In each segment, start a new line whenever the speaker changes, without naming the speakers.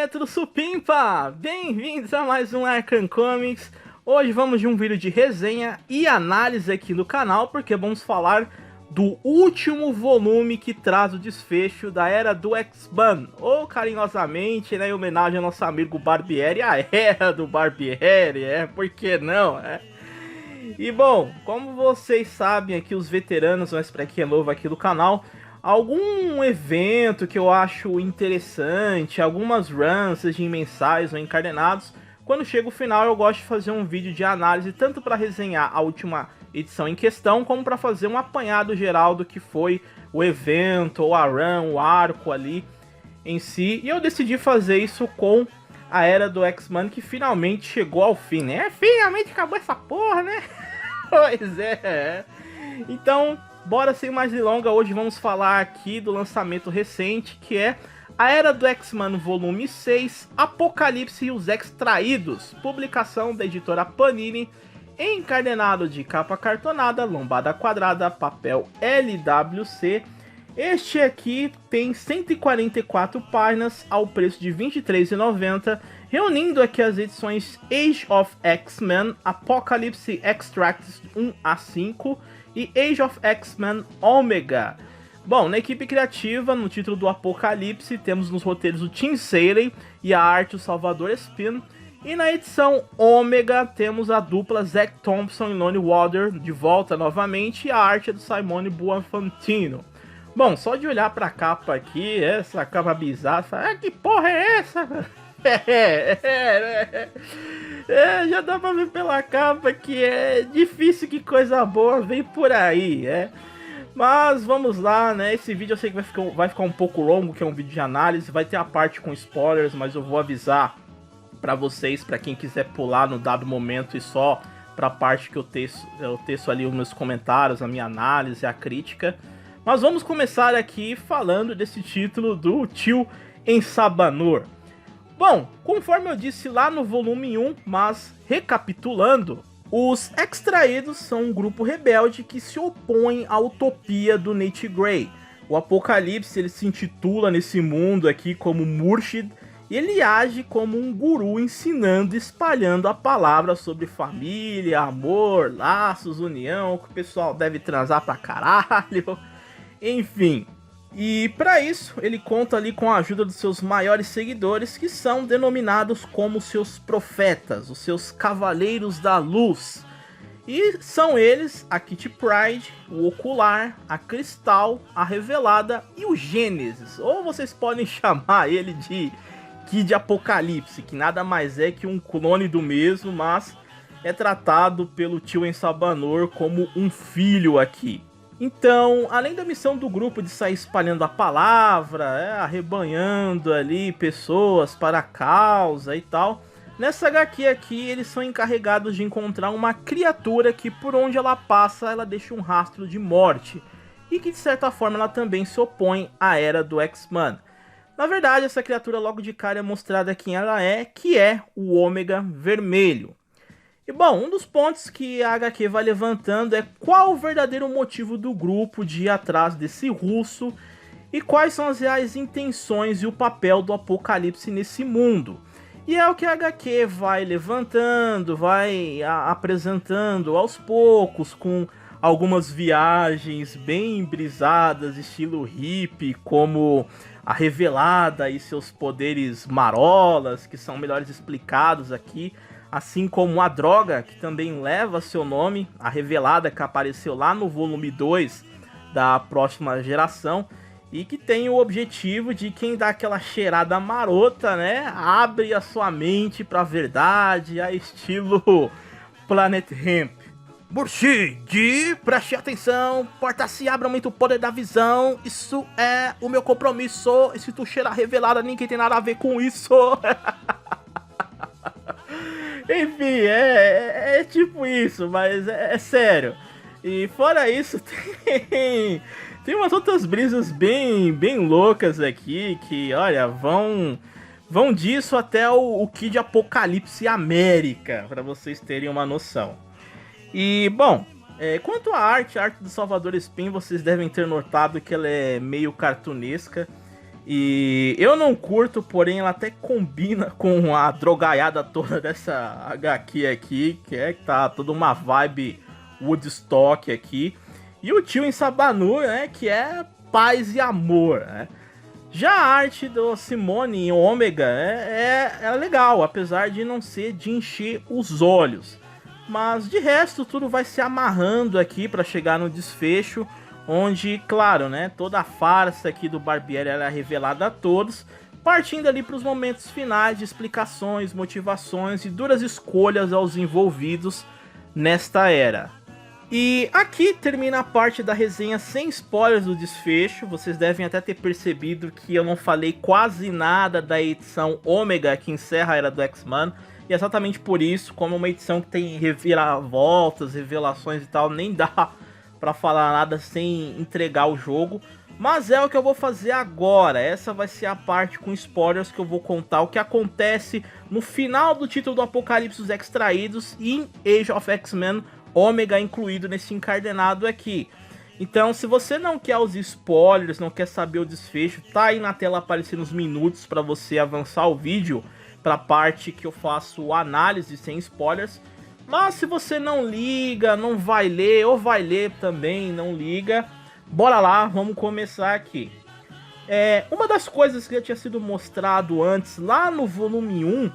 tudo supimpa? Bem-vindos a mais um Arkham Comics. Hoje vamos de um vídeo de resenha e análise aqui no canal, porque vamos falar do último volume que traz o desfecho da Era do X-Men, ou carinhosamente, né, em homenagem ao nosso amigo Barbieri, a Era do Barbieri, por que não, E bom, como vocês sabem aqui, os veteranos, mas para quem é novo aqui do canal, algum evento que eu acho interessante, algumas runs, sejam mensais ou encadenados, quando chega o final eu gosto de fazer um vídeo de análise, tanto para resenhar a última edição em questão, como para fazer um apanhado geral do que foi o evento, ou a run, o arco ali em si. E eu decidi fazer isso com a Era do X-Men, que finalmente chegou ao fim, né? Finalmente acabou essa porra, né? Pois é. Então, bora sem mais delongas, hoje vamos falar aqui do lançamento recente, que é a Era do X-Men Volume 6, Apocalipse e os Extraídos, publicação da editora Panini, encadenado de capa cartonada, lombada quadrada, papel LWC. Este aqui tem 144 páginas ao preço de R$ 23,90, reunindo aqui as edições Age of X-Men, Apocalypse Extracts 1 a 5 e Age of X-Men Omega. Bom, na equipe criativa, no título do Apocalipse, temos nos roteiros o Tim Sale e a arte o Salvador Espino. E na edição Omega temos a dupla Zack Thompson e Lonnie Wilder de volta novamente, e a arte é do Simone Buonfantino. Bom, só de olhar pra capa aqui, essa capa bizarra, que porra é essa? Já dá pra ver pela capa que é difícil que coisa boa vem por aí, Mas vamos lá, né? Esse vídeo eu sei que vai ficar um pouco longo, que é um vídeo de análise, vai ter a parte com spoilers, mas eu vou avisar pra vocês, pra quem quiser pular no dado momento e só pra parte que eu teço ali os meus comentários, a minha análise, a crítica. Mas vamos começar aqui falando desse título do Tio Ensabanur. Bom, conforme eu disse lá no volume 1, mas recapitulando, os Extraídos são um grupo rebelde que se opõe à utopia do Nate Grey. O Apocalipse, ele se intitula nesse mundo aqui como Murshid, e ele age como um guru ensinando e espalhando a palavra sobre família, amor, laços, união, que o pessoal deve transar pra caralho, enfim. E para isso, ele conta ali com a ajuda dos seus maiores seguidores, que são denominados como seus profetas, os seus cavaleiros da luz. E são eles a Kitty Pryde, o Ocular, a Cristal, a Revelada e o Gênesis. Ou vocês podem chamar ele de Kid Apocalipse, que nada mais é que um clone do mesmo, mas é tratado pelo tio Ensabanur como um filho aqui. Então, além da missão do grupo de sair espalhando a palavra, arrebanhando ali pessoas para a causa e tal, nessa HQ aqui eles são encarregados de encontrar uma criatura que por onde ela passa ela deixa um rastro de morte, e que de certa forma ela também se opõe à Era do X-Men. Na verdade, essa criatura logo de cara é mostrada quem ela é, que é o Ômega Vermelho. E bom, um dos pontos que a HQ vai levantando é qual o verdadeiro motivo do grupo de ir atrás desse russo e quais são as reais intenções e o papel do Apocalipse nesse mundo. E é o que a HQ vai levantando, vai apresentando aos poucos, com algumas viagens bem brisadas, estilo hippie, como a Revelada e seus poderes marolas, que são melhores explicados aqui, assim como a droga, que também leva seu nome, a Revelada, que apareceu lá no volume 2 da próxima geração, e que tem o objetivo de quem dá aquela cheirada marota, né, abre a sua mente para a verdade, a estilo Planet Hemp. Burchid, preste atenção, porta se abra, aumenta o poder da visão, isso é o meu compromisso, e se tu cheirar Revelada, ninguém tem nada a ver com isso. Enfim, é tipo isso, mas é sério. E fora isso, tem umas outras brisas bem loucas aqui, que, olha, vão disso até o Kid Apocalipse América, para vocês terem uma noção. E, bom, quanto à arte do Salvador Espin, vocês devem ter notado que ela é meio cartunesca. E eu não curto, porém ela até combina com a drogaiada toda dessa HQ aqui, que tá toda uma vibe Woodstock aqui. E o tio em Sabanu, né, que é paz e amor, né. Já a arte do Simone em Ômega é legal, apesar de não ser de encher os olhos. Mas de resto tudo vai se amarrando aqui para chegar no desfecho, onde, claro, né, toda a farsa aqui do Barbieri ela é revelada a todos, partindo ali para os momentos finais de explicações, motivações e duras escolhas aos envolvidos nesta era. E aqui termina a parte da resenha sem spoilers do desfecho. Vocês devem até ter percebido que eu não falei quase nada da edição Ômega que encerra a era do X-Men. E exatamente por isso, como é uma edição que tem reviravoltas, revelações e tal, nem dá pra falar nada sem entregar o jogo. Mas é o que eu vou fazer agora. Essa vai ser a parte com spoilers que eu vou contar o que acontece no final do título do Apocalipse dos Extraídos e em Age of X-Men Ômega incluído nesse encadenado aqui. Então, se você não quer os spoilers, não quer saber o desfecho, tá aí na tela aparecendo os minutos para você avançar o vídeo para a parte que eu faço análise sem spoilers. Mas se você não liga, não vai ler, ou vai ler também, não liga, bora lá, vamos começar aqui. Uma das coisas que já tinha sido mostrado antes, lá no volume 1,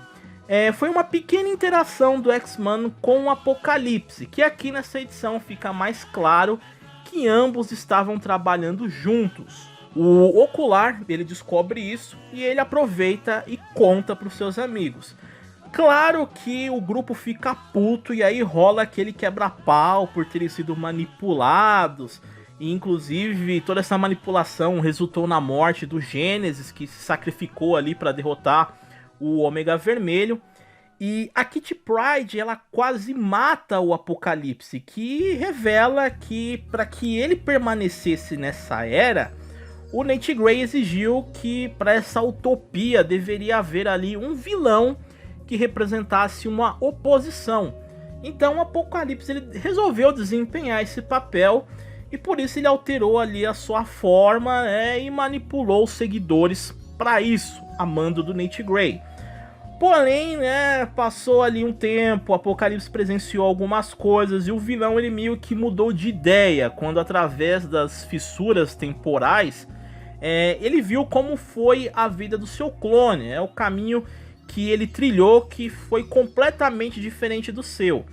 foi uma pequena interação do X-Men com o Apocalipse, que aqui nessa edição fica mais claro que ambos estavam trabalhando juntos. O Ocular, ele descobre isso e ele aproveita e conta para os seus amigos. Claro que o grupo fica puto e aí rola aquele quebra-pau por terem sido manipulados. E inclusive toda essa manipulação resultou na morte do Gênesis, que se sacrificou ali para derrotar o Ômega Vermelho. E a Kitty Pryde, ela quase mata o Apocalipse, que revela que para que ele permanecesse nessa era, o Nate Grey exigiu que para essa utopia deveria haver ali um vilão que representasse uma oposição. Então o Apocalipse ele resolveu desempenhar esse papel e por isso ele alterou ali a sua forma, e manipulou os seguidores para isso, a mando do Nate Grey. Porém, passou ali um tempo, o Apocalipse presenciou algumas coisas e o vilão ele meio que mudou de ideia quando, através das fissuras temporais, ele viu como foi a vida do seu clone, o caminho que ele trilhou que foi completamente diferente do seu.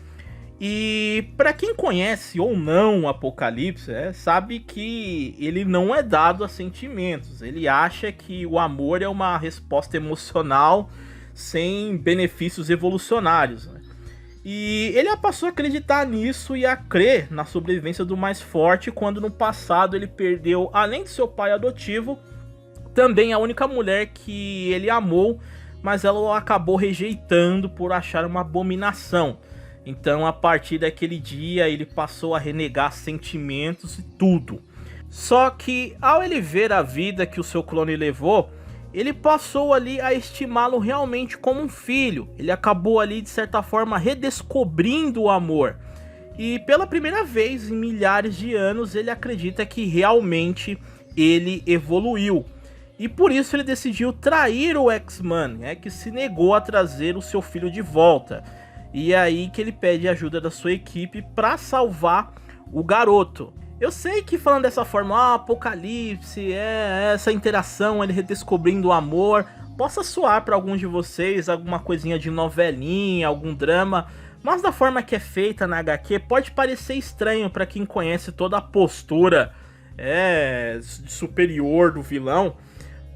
E para quem conhece ou não o Apocalipse, sabe que ele não é dado a sentimentos, ele acha que o amor é uma resposta emocional sem benefícios evolucionários, né? E ele passou a acreditar nisso e a crer na sobrevivência do mais forte quando no passado ele perdeu, além de seu pai adotivo, também a única mulher que ele amou, mas ela o acabou rejeitando por achar uma abominação. Então a partir daquele dia ele passou a renegar sentimentos e tudo. Só que ao ele ver a vida que o seu clone levou, ele passou ali a estimá-lo realmente como um filho. Ele acabou ali de certa forma redescobrindo o amor. E pela primeira vez em milhares de anos ele acredita que realmente ele evoluiu. E por isso ele decidiu trair o X-Men, que se negou a trazer o seu filho de volta. E é aí que ele pede ajuda da sua equipe para salvar o garoto. Eu sei que falando dessa forma, Apocalipse, essa interação, ele redescobrindo o amor, possa soar para alguns de vocês alguma coisinha de novelinha, algum drama, mas da forma que é feita na HQ, pode parecer estranho para quem conhece toda a postura superior do vilão,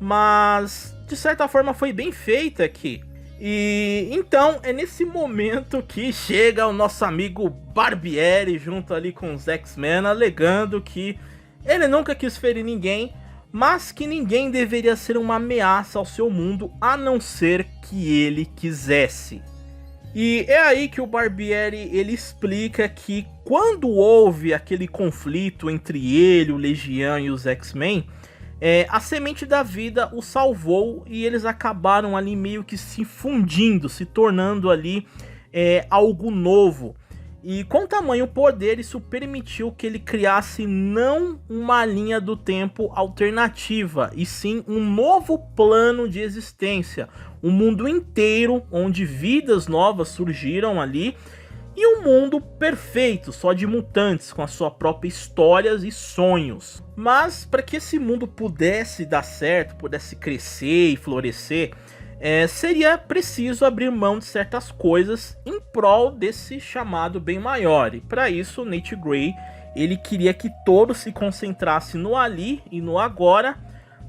mas de certa forma foi bem feita aqui. E então é nesse momento que chega o nosso amigo Barbieri junto ali com os X-Men, alegando que ele nunca quis ferir ninguém, mas que ninguém deveria ser uma ameaça ao seu mundo a não ser que ele quisesse. E é aí que o Barbieri ele explica que quando houve aquele conflito entre ele, o Legião e os X-Men, a semente da vida o salvou e eles acabaram ali meio que se fundindo, se tornando ali algo novo. E com tamanho poder, isso permitiu que ele criasse não uma linha do tempo alternativa, e sim um novo plano de existência, um mundo inteiro onde vidas novas surgiram ali, e um mundo perfeito, só de mutantes, com a sua própria histórias e sonhos. Mas para que esse mundo pudesse dar certo, pudesse crescer e florescer, seria preciso abrir mão de certas coisas em prol desse chamado bem maior. E para isso, Nate Grey, ele queria que todos se concentrassem no ali e no agora,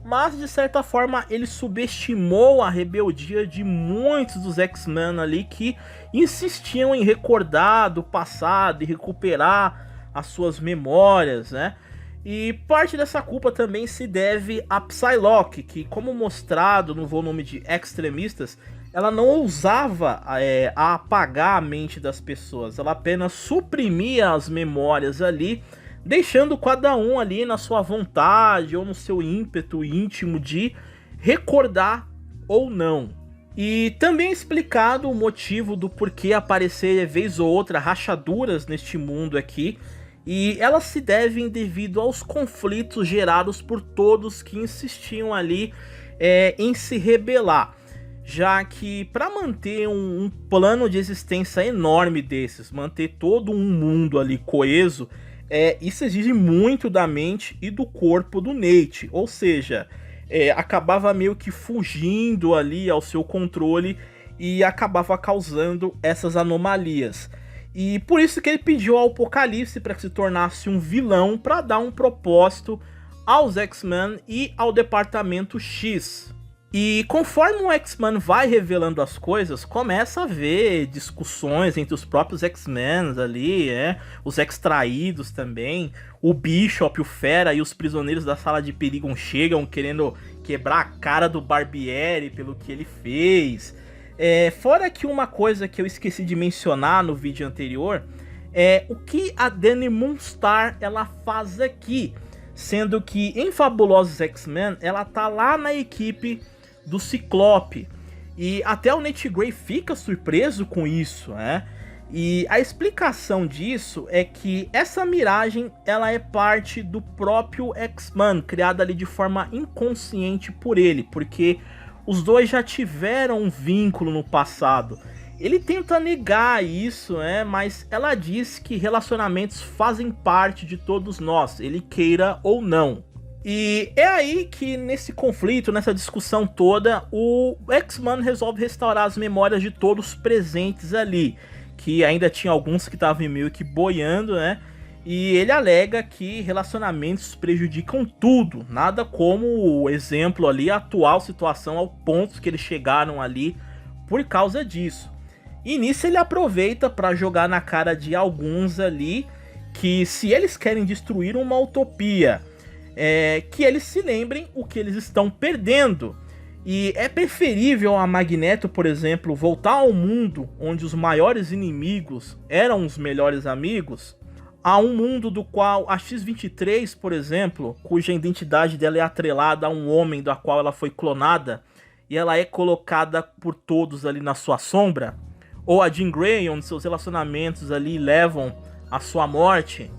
mas de certa forma ele subestimou a rebeldia de muitos dos X-Men ali que insistiam em recordar do passado e recuperar as suas memórias, né? E parte dessa culpa também se deve a Psylocke, que, como mostrado no volume de Extremistas, ela não ousava a apagar a mente das pessoas, ela apenas suprimia as memórias ali, deixando cada um ali na sua vontade ou no seu ímpeto íntimo de recordar ou não. E também é explicado o motivo do porquê aparecer vez ou outra rachaduras neste mundo aqui, e elas se devem devido aos conflitos gerados por todos que insistiam ali em se rebelar, já que para manter um plano de existência enorme desses, manter todo um mundo ali coeso, isso exige muito da mente e do corpo do Nate, ou seja, acabava meio que fugindo ali ao seu controle e acabava causando essas anomalias. E por isso que ele pediu ao Apocalipse para que se tornasse um vilão, para dar um propósito aos X-Men e ao Departamento X. E conforme o X-Men vai revelando as coisas, começa a haver discussões entre os próprios X-Men ali, os extraídos também. O Bishop, o Fera e os prisioneiros da Sala de Perigo chegam querendo quebrar a cara do Barbieri pelo que ele fez. Fora que uma coisa que eu esqueci de mencionar no vídeo anterior é o que a Dani Moonstar ela faz aqui, sendo que em Fabulosos X-Men ela tá lá na equipe do Ciclope, e até o Nate Grey fica surpreso com isso, E a explicação disso é que essa miragem ela é parte do próprio X-Men, criada ali de forma inconsciente por ele, porque os dois já tiveram um vínculo no passado. Ele tenta negar isso, mas ela diz que relacionamentos fazem parte de todos nós, ele queira ou não. E é aí que nesse conflito, nessa discussão toda, o X-Men resolve restaurar as memórias de todos presentes ali, que ainda tinha alguns que estavam meio que boiando, E ele alega que relacionamentos prejudicam tudo, nada como o exemplo ali, a atual situação ao ponto que eles chegaram ali por causa disso. E nisso ele aproveita para jogar na cara de alguns ali que se eles querem destruir uma utopia, que eles se lembrem o que eles estão perdendo. E é preferível a Magneto, por exemplo, voltar ao mundo onde os maiores inimigos eram os melhores amigos, a um mundo do qual a X-23, por exemplo, cuja identidade dela é atrelada a um homem da qual ela foi clonada, e ela é colocada por todos ali na sua sombra, ou a Jean Grey, onde seus relacionamentos ali levam à sua morte,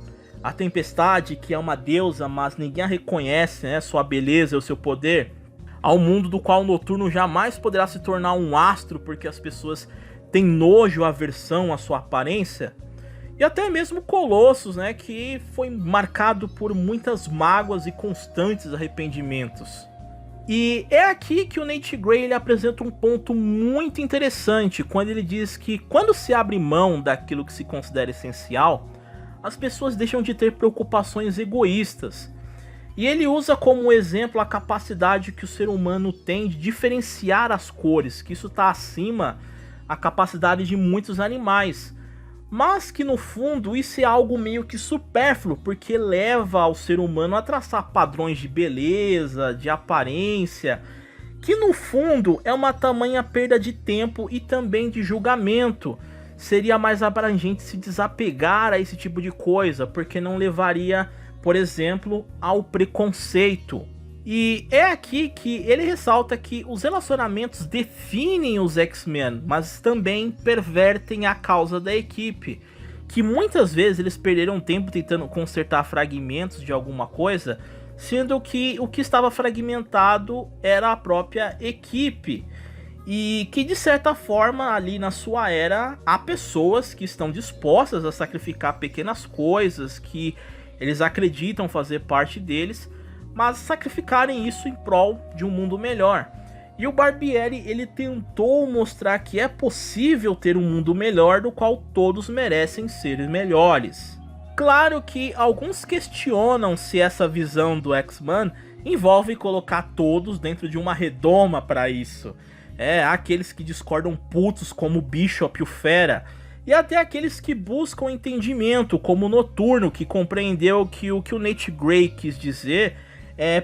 a Tempestade, que é uma deusa, mas ninguém a reconhece, sua beleza e o seu poder, ao mundo do qual o Noturno jamais poderá se tornar um astro, porque as pessoas têm nojo, aversão à sua aparência, e até mesmo Colossus, que foi marcado por muitas mágoas e constantes arrependimentos. E é aqui que o Nate Grey ele apresenta um ponto muito interessante, quando ele diz que quando se abre mão daquilo que se considera essencial, as pessoas deixam de ter preocupações egoístas. E ele usa como exemplo a capacidade que o ser humano tem de diferenciar as cores, que isso está acima da capacidade de muitos animais. Mas que no fundo isso é algo meio que supérfluo, porque leva ao ser humano a traçar padrões de beleza, de aparência, que no fundo é uma tamanha perda de tempo e também de julgamento. Seria mais abrangente se desapegar a esse tipo de coisa, porque não levaria, por exemplo, ao preconceito. E é aqui que ele ressalta que os relacionamentos definem os X-Men, mas também pervertem a causa da equipe. que muitas vezes eles perderam tempo tentando consertar fragmentos de alguma coisa, sendo que o que estava fragmentado era a própria equipe. E que de certa forma ali na sua era há pessoas que estão dispostas a sacrificar pequenas coisas que eles acreditam fazer parte deles, mas sacrificarem isso em prol de um mundo melhor. E o Barbieri, ele tentou mostrar que é possível ter um mundo melhor do qual todos merecem ser melhores. Claro que alguns questionam se essa visão do X-Men envolve colocar todos dentro de uma redoma para isso. Há aqueles que discordam putos como o Bishop e o Fera, e até aqueles que buscam entendimento como o Noturno, que compreendeu que o Nate Grey quis dizer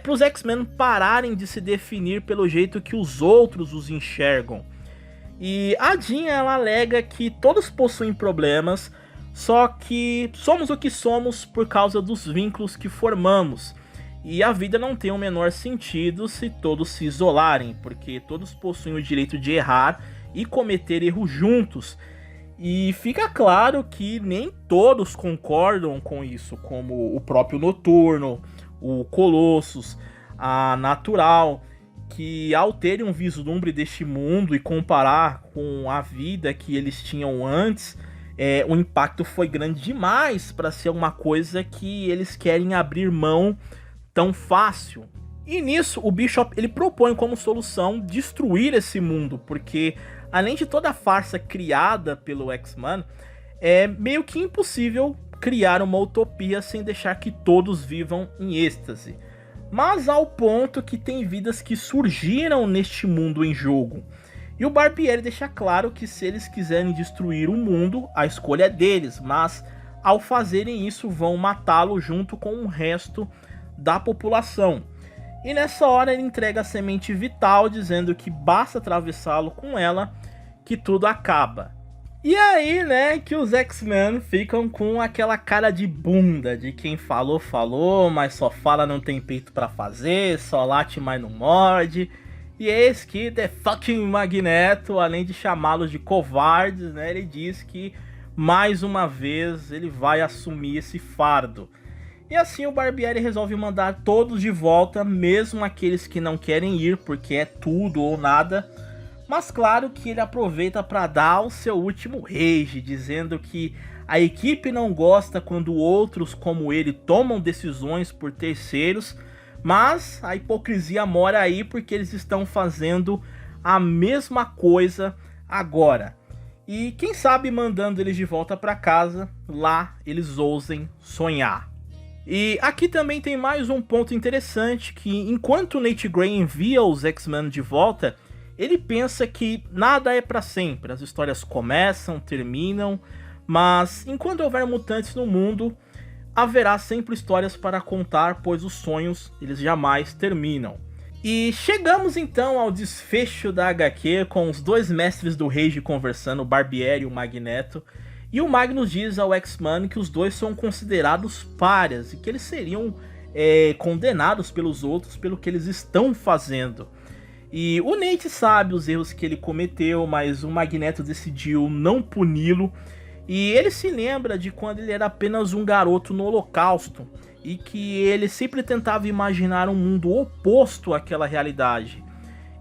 para os X-Men pararem de se definir pelo jeito que os outros os enxergam. E a Jean, ela alega que todos possuem problemas, só que somos o que somos por causa dos vínculos que formamos. E a vida não tem o menor sentido se todos se isolarem, porque todos possuem o direito de errar e cometer erros juntos. E fica claro que nem todos concordam com isso, como o próprio Noturno, o Colossus, a Natural, que ao terem um vislumbre deste mundo e comparar com a vida que eles tinham antes, o impacto foi grande demais para ser uma coisa que eles querem abrir mão tão fácil. E nisso o Bishop, ele propõe como solução destruir esse mundo, porque além de toda a farsa criada pelo X-Men, é meio que impossível criar uma utopia sem deixar que todos vivam em êxtase. Mas ao ponto que tem vidas que surgiram neste mundo em jogo. E o Barbieri deixa claro que se eles quiserem destruir o mundo, a escolha é deles, mas ao fazerem isso vão matá-lo junto com o resto da população. E nessa hora ele entrega a semente vital, dizendo que basta atravessá-lo com ela que tudo acaba. E aí, né, que os X-Men ficam com aquela cara de bunda de quem falou, falou, mas só fala, não tem peito pra fazer, só late, mas não morde. E eis que The Fucking Magneto, além de chamá-los de covardes, né, ele diz que mais uma vez ele vai assumir esse fardo. E assim o Barbieri resolve mandar todos de volta, mesmo aqueles que não querem ir, porque é tudo ou nada. Mas claro que ele aproveita para dar o seu último rage, dizendo que a equipe não gosta quando outros como ele tomam decisões por terceiros, mas a hipocrisia mora aí porque eles estão fazendo a mesma coisa agora. E quem sabe mandando eles de volta para casa, lá eles ousem sonhar. E aqui também tem mais um ponto interessante, que enquanto Nate Grey envia os X-Men de volta, ele pensa que nada é para sempre, as histórias começam, terminam, mas enquanto houver mutantes no mundo, haverá sempre histórias para contar, pois os sonhos eles jamais terminam. E chegamos então ao desfecho da HQ com os dois mestres do Rage conversando, o Barbieri e o Magneto. E o Magnus diz ao X-Men que os dois são considerados párias e que eles seriam condenados pelos outros pelo que eles estão fazendo. E o Nate sabe os erros que ele cometeu, mas o Magneto decidiu não puni-lo. E ele se lembra de quando ele era apenas um garoto no Holocausto e que ele sempre tentava imaginar um mundo oposto àquela realidade.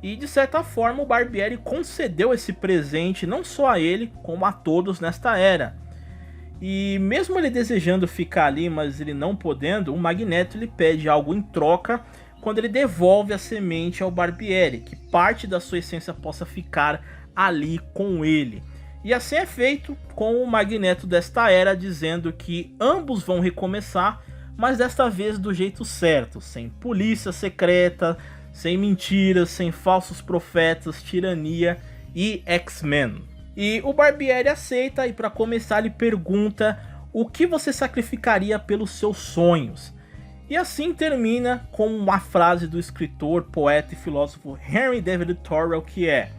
E de certa forma o Barbieri concedeu esse presente não só a ele, como a todos nesta era. E mesmo ele desejando ficar ali, mas ele não podendo, o Magneto lhe pede algo em troca quando ele devolve a semente ao Barbieri, que parte da sua essência possa ficar ali com ele. E assim é feito com o Magneto desta era, dizendo que ambos vão recomeçar, mas desta vez do jeito certo, sem polícia secreta, sem mentiras, sem falsos profetas, tirania e X-Men. E o Barbieri aceita e para começar ele pergunta o que você sacrificaria pelos seus sonhos. E assim termina com uma frase do escritor, poeta e filósofo Henry David Thoreau, que é: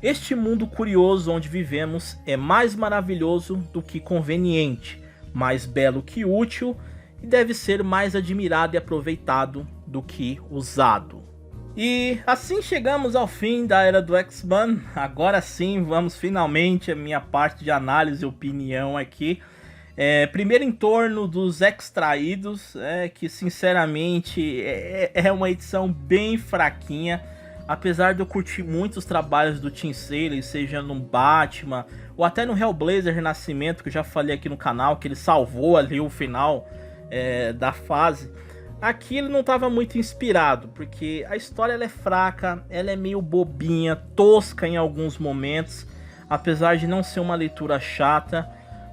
este mundo curioso onde vivemos é mais maravilhoso do que conveniente, mais belo que útil e deve ser mais admirado e aproveitado do que usado. E assim chegamos ao fim da era do X-Men. Agora sim, vamos finalmente a minha parte de análise e opinião aqui. Primeiro em torno dos Extraídos, que sinceramente é uma edição bem fraquinha. Apesar de eu curtir muito os trabalhos do Tim Sale, seja no Batman ou até no Hellblazer Renascimento, que eu já falei aqui no canal, que ele salvou ali o final da fase. Aqui ele não estava muito inspirado, porque a história ela é fraca, ela é meio bobinha, tosca em alguns momentos, apesar de não ser uma leitura chata,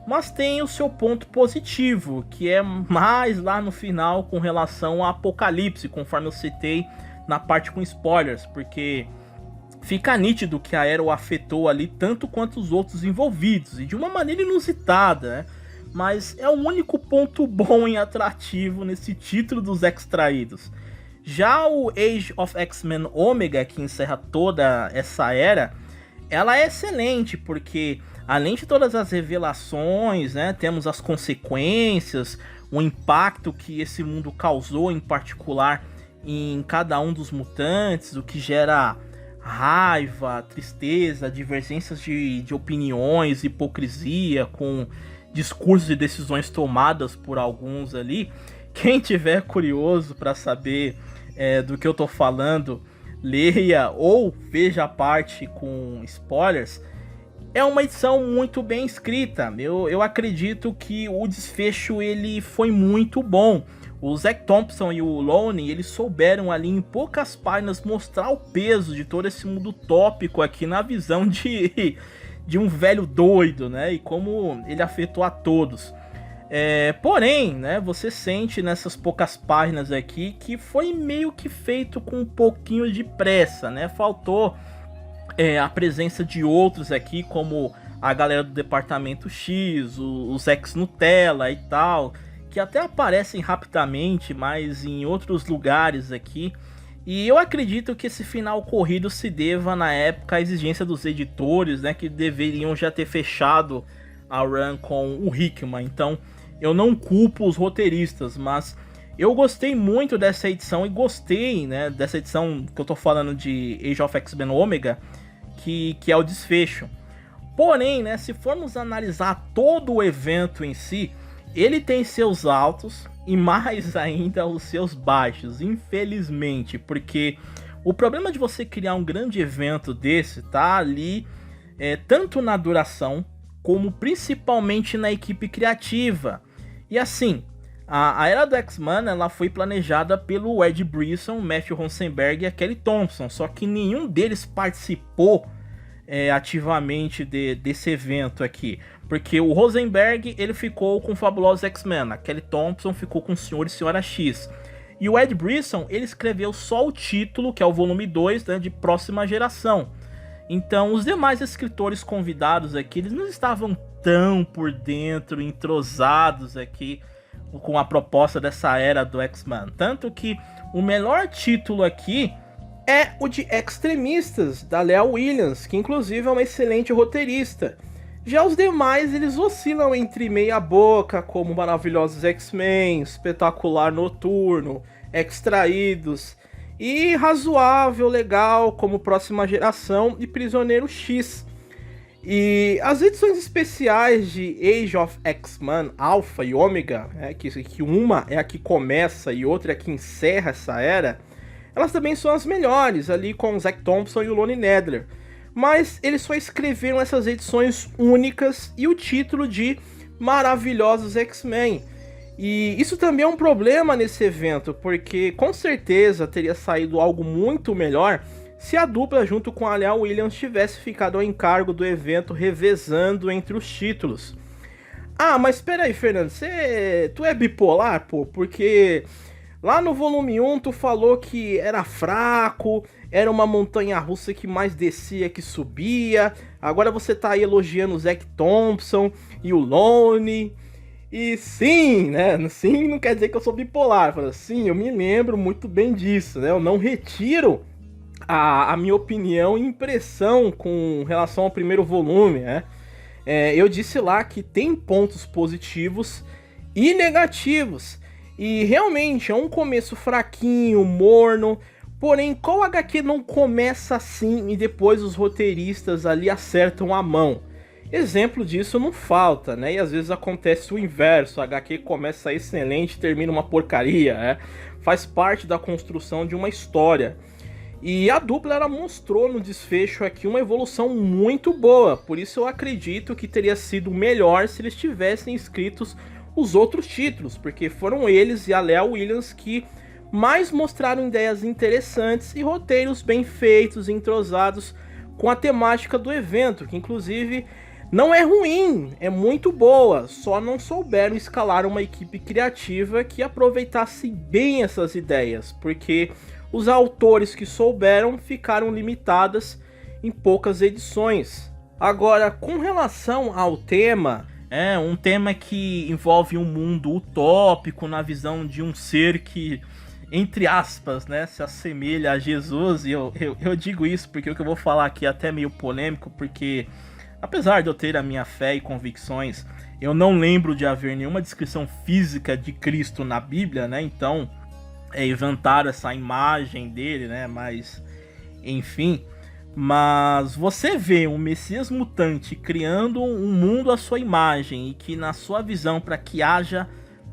mas tem o seu ponto positivo, que é mais lá no final com relação ao Apocalipse, conforme eu citei na parte com spoilers, porque fica nítido que a Arrow afetou ali tanto quanto os outros envolvidos, e de uma maneira inusitada, né? Mas é o único ponto bom e atrativo nesse título dos Extraídos. Já o Age of X-Men Omega, que encerra toda essa era, ela é excelente, porque além de todas as revelações, né, temos as consequências, o impacto que esse mundo causou em particular em cada um dos mutantes, o que gera raiva, tristeza, divergências de opiniões, hipocrisia, com discursos e decisões tomadas por alguns ali. Quem tiver curioso para saber do que eu tô falando, leia ou veja a parte com spoilers. É uma edição muito bem escrita. Eu acredito que o desfecho ele foi muito bom. O Zack Thompson e o Lone, eles souberam ali em poucas páginas mostrar o peso de todo esse mundo utópico aqui na visão de um velho doido, né? E como ele afetou a todos. Porém, né, você sente nessas poucas páginas aqui que foi meio que feito com um pouquinho de pressa, né? Faltou a presença de outros aqui, como a galera do Departamento X, os ex-Nutella e tal, que até aparecem rapidamente, mas em outros lugares aqui. E eu acredito que esse final corrido se deva, na época, à exigência dos editores, né, que deveriam já ter fechado a run com o Hickman. Então, eu não culpo os roteiristas, mas eu gostei muito dessa edição e gostei, né, dessa edição que eu tô falando de Age of X-Men Omega, que é o desfecho. Porém, né, se formos analisar todo o evento em si, ele tem seus altos e mais ainda os seus baixos, infelizmente, porque o problema de você criar um grande evento desse tá ali tanto na duração, como principalmente na equipe criativa. E assim, a Era do X-Men ela foi planejada pelo Ed Brisson, Matthew Rosenberg e a Kelly Thompson, só que nenhum deles participou ativamente desse evento aqui, porque o Rosenberg ele ficou com o Fabuloso X-Men, a Kelly Thompson ficou com o Senhor e Senhora X, e o Ed Brisson ele escreveu só o título, que é o volume 2, né, de Próxima Geração. Então os demais escritores convidados aqui, eles não estavam tão por dentro, entrosados aqui com a proposta dessa era do X-Men, tanto que o melhor título aqui é o de Extremistas, da Leah Williams, que inclusive é uma excelente roteirista. Já os demais, eles oscilam entre meia boca, como Maravilhosos X-Men, Espetacular Noturno, Extraídos, e razoável, legal, como Próxima Geração e Prisioneiro X. E as edições especiais de Age of X-Men Alpha e Omega, que uma é a que começa e outra é a que encerra essa era, elas também são as melhores, ali com o Zack Thompson e o Lone Nedler. Mas eles só escreveram essas edições únicas e o título de Maravilhosos X-Men. E isso também é um problema nesse evento, porque com certeza teria saído algo muito melhor se a dupla junto com a Leah Williams tivesse ficado ao encargo do evento revezando entre os títulos. Ah, mas espera aí, Fernando, tu é bipolar, pô? Porque lá no volume 1 tu falou que era fraco, era uma montanha-russa que mais descia que subia. Agora você tá aí elogiando o Zack Thompson e o Lone. E sim, né? Sim não quer dizer que eu sou bipolar. Sim, eu me lembro muito bem disso, né? Eu não retiro a minha opinião e impressão com relação ao primeiro volume, né? Eu disse lá que tem pontos positivos e negativos. E realmente é um começo fraquinho, morno. Porém, qual HQ não começa assim e depois os roteiristas ali acertam a mão? Exemplo disso não falta, né? E às vezes acontece o inverso, a HQ começa excelente e termina uma porcaria, né? Faz parte da construção de uma história. E a dupla ela mostrou no desfecho aqui uma evolução muito boa, por isso eu acredito que teria sido melhor se eles tivessem escritos os outros títulos, porque foram eles e a Lea Williams que mais mostraram ideias interessantes e roteiros bem feitos e entrosados com a temática do evento, que inclusive não é ruim, é muito boa, só não souberam escalar uma equipe criativa que aproveitasse bem essas ideias, porque os autores que souberam ficaram limitadas em poucas edições. Agora, com relação ao tema, é um tema que envolve um mundo utópico na visão de um ser que, entre aspas, né, se assemelha a Jesus, e eu digo isso porque o que eu vou falar aqui é até meio polêmico, porque apesar de eu ter a minha fé e convicções, eu não lembro de haver nenhuma descrição física de Cristo na Bíblia, né, então inventaram essa imagem dele, né, mas enfim. Mas você vê um Messias mutante criando um mundo à sua imagem e que na sua visão, para que haja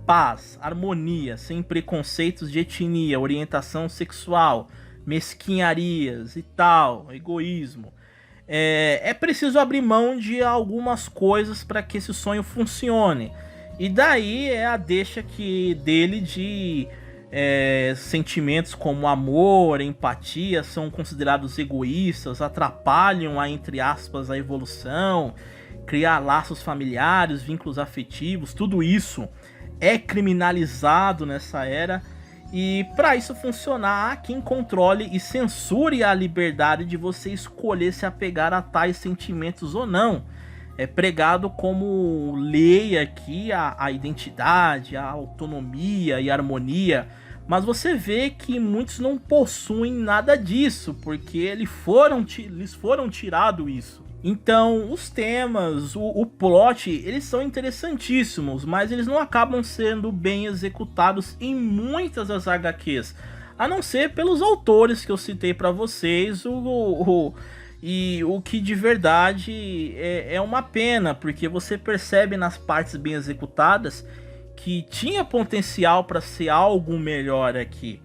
paz, harmonia, sem preconceitos de etnia, orientação sexual, mesquinharias e tal, egoísmo, é preciso abrir mão de algumas coisas para que esse sonho funcione. E daí é a deixa dele de sentimentos como amor, empatia são considerados egoístas, atrapalham entre aspas, a evolução, criar laços familiares, vínculos afetivos, tudo isso é criminalizado nessa era. E para isso funcionar, há quem controle e censure a liberdade de você escolher se apegar a tais sentimentos ou não. É pregado como lei aqui a identidade, a autonomia e a harmonia, mas você vê que muitos não possuem nada disso, porque lhes foram tirado isso. Então, os temas, o plot, eles são interessantíssimos, mas eles não acabam sendo bem executados em muitas das HQs, a não ser pelos autores que eu citei para vocês, e o que de verdade é uma pena, porque você percebe nas partes bem executadas que tinha potencial para ser algo melhor aqui.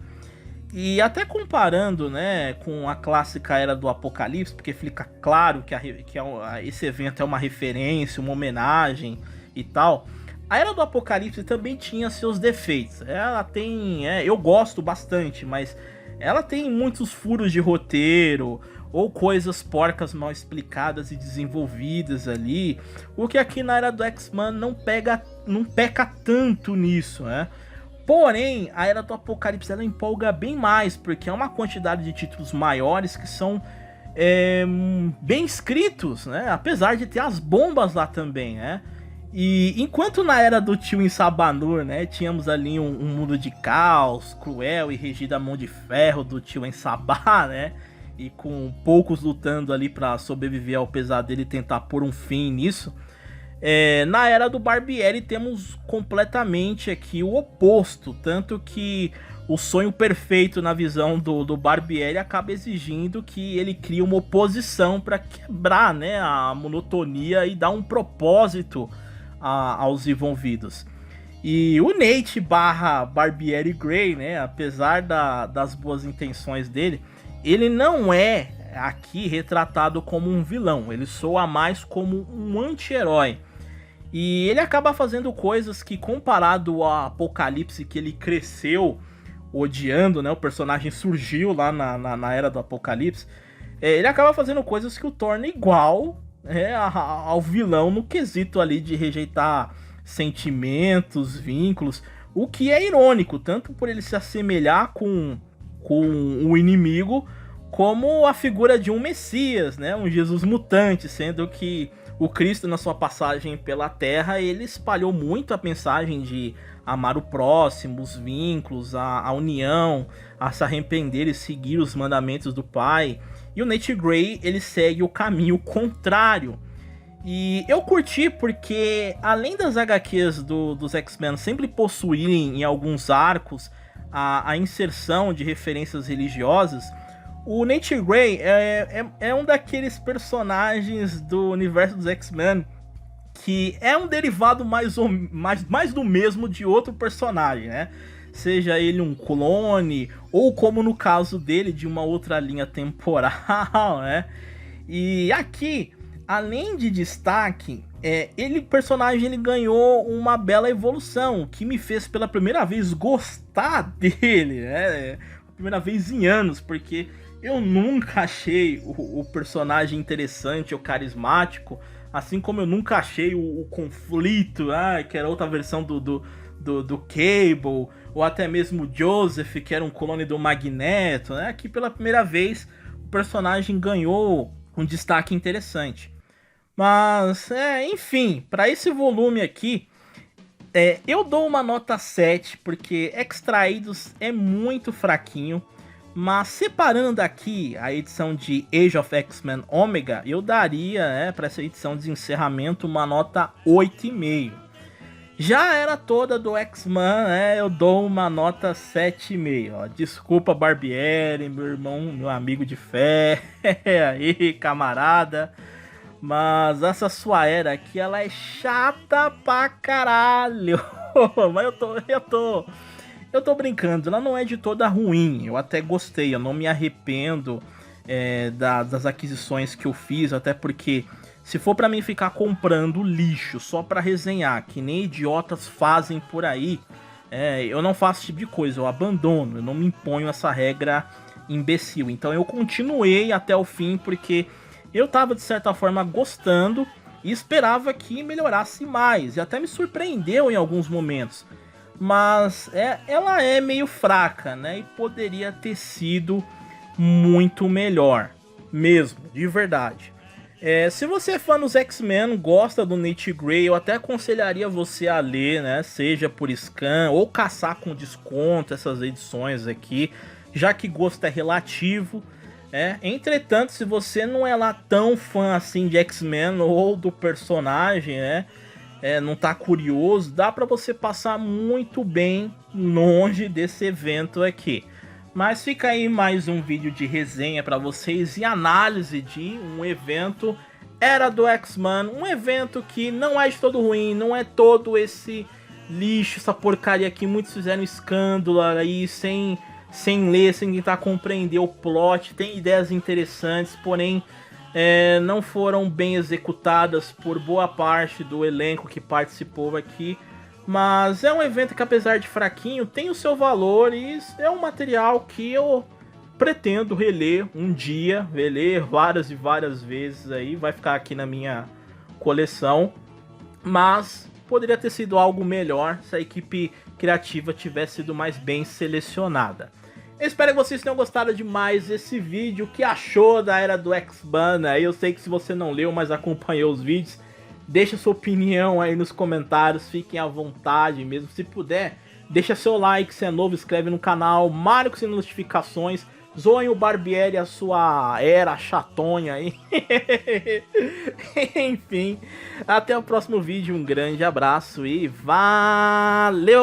E até comparando, né, com a clássica Era do Apocalipse, porque fica claro que esse evento é uma referência, uma homenagem e tal. A Era do Apocalipse também tinha seus defeitos. Ela tem, eu gosto bastante, mas ela tem muitos furos de roteiro ou coisas porcas mal explicadas e desenvolvidas ali, o que aqui na Era do X-Men não peca tanto nisso, né? Porém, a Era do Apocalipse ela empolga bem mais, porque é uma quantidade de títulos maiores que são bem escritos, né? Apesar de ter as bombas lá também, né? E enquanto na Era do Tio em Sabanur, né, tínhamos ali um mundo de caos, cruel e regido a mão de ferro do Tio em Sabá, né? E com poucos lutando ali para sobreviver ao pesadelo e tentar pôr um fim nisso. Na Era do Barbieri temos completamente aqui o oposto, tanto que o sonho perfeito na visão do Barbieri acaba exigindo que ele crie uma oposição para quebrar, né, a monotonia e dar um propósito aos envolvidos. E o Nate barra Barbieri Gray, né, apesar das boas intenções dele, ele não é aqui retratado como um vilão, ele soa mais como um anti-herói. E ele acaba fazendo coisas que, comparado ao Apocalipse, que ele cresceu odiando, né, o personagem surgiu lá na Era do Apocalipse, ele acaba fazendo coisas que o torna igual ao vilão no quesito ali de rejeitar sentimentos, vínculos, o que é irônico, tanto por ele se assemelhar com o inimigo, como a figura de um Messias, né, um Jesus mutante, sendo que o Cristo, na sua passagem pela Terra, ele espalhou muito a mensagem de amar o próximo, os vínculos, a união, a se arrepender e seguir os mandamentos do Pai. E o Nate Gray, ele segue o caminho contrário. E eu curti porque, além das HQs dos X-Men sempre possuírem em alguns arcos a inserção de referências religiosas, O Nate Grey é um daqueles personagens do universo dos X-Men que é um derivado mais do mesmo de outro personagem, né? Seja ele um clone, ou como no caso dele, de uma outra linha temporal, né? E aqui, além de destaque, personagem ele ganhou uma bela evolução, que me fez pela primeira vez gostar dele, né? Primeira vez em anos, porque eu nunca achei o personagem interessante ou carismático, assim como eu nunca achei o conflito, que era outra versão do Cable, ou até mesmo o Joseph, que era um clone do Magneto, né? Aqui pela primeira vez o personagem ganhou um destaque interessante. Mas, enfim, para esse volume aqui, eu dou uma nota 7, porque Extraídos é muito fraquinho. Mas separando aqui a edição de Age of X-Men Omega, eu daria, para essa edição de encerramento, uma nota 8,5. Já era toda do X-Men, eu dou uma nota 7,5. Desculpa, Barbieri, meu irmão, meu amigo de fé, aí, camarada. Mas essa sua era aqui, ela é chata pra caralho. Mas eu tô brincando, ela não é de toda ruim, eu até gostei, eu não me arrependo das aquisições que eu fiz, até porque se for pra mim ficar comprando lixo só pra resenhar, que nem idiotas fazem por aí, eu não faço esse tipo de coisa, eu abandono, eu não me imponho essa regra imbecil. Então eu continuei até o fim porque eu tava de certa forma gostando e esperava que melhorasse mais, e até me surpreendeu em alguns momentos. Mas ela é meio fraca, né? E poderia ter sido muito melhor. Mesmo, de verdade. Se você é fã dos X-Men, gosta do Nate Grey, eu até aconselharia você a ler, né? Seja por scan ou caçar com desconto essas edições aqui, já que gosto é relativo. Entretanto, se você não é lá tão fã assim de X-Men ou do personagem, né? Não tá curioso, dá pra você passar muito bem longe desse evento aqui. Mas fica aí mais um vídeo de resenha pra vocês e análise de um evento Era do X-Men, um evento que não é de todo ruim, não é todo esse lixo, essa porcaria que muitos fizeram escândalo aí, sem ler, sem tentar compreender o plot. Tem ideias interessantes, porém não foram bem executadas por boa parte do elenco que participou aqui. Mas é um evento que, apesar de fraquinho, tem o seu valor e é um material que eu pretendo reler um dia, reler várias e várias vezes aí, vai ficar aqui na minha coleção. Mas poderia ter sido algo melhor se a equipe criativa tivesse sido mais bem selecionada. Eu espero que vocês tenham gostado demais desse vídeo. O que achou da Era do X-Men? Eu sei que se você não leu, mas acompanhou os vídeos, deixa sua opinião aí nos comentários. Fiquem à vontade mesmo. Se puder, deixa seu like. Se é novo, inscreve no canal. Marque sem notificações. Zoem o Barbieri, a sua era chatonha aí. Enfim, até o próximo vídeo. Um grande abraço e valeu!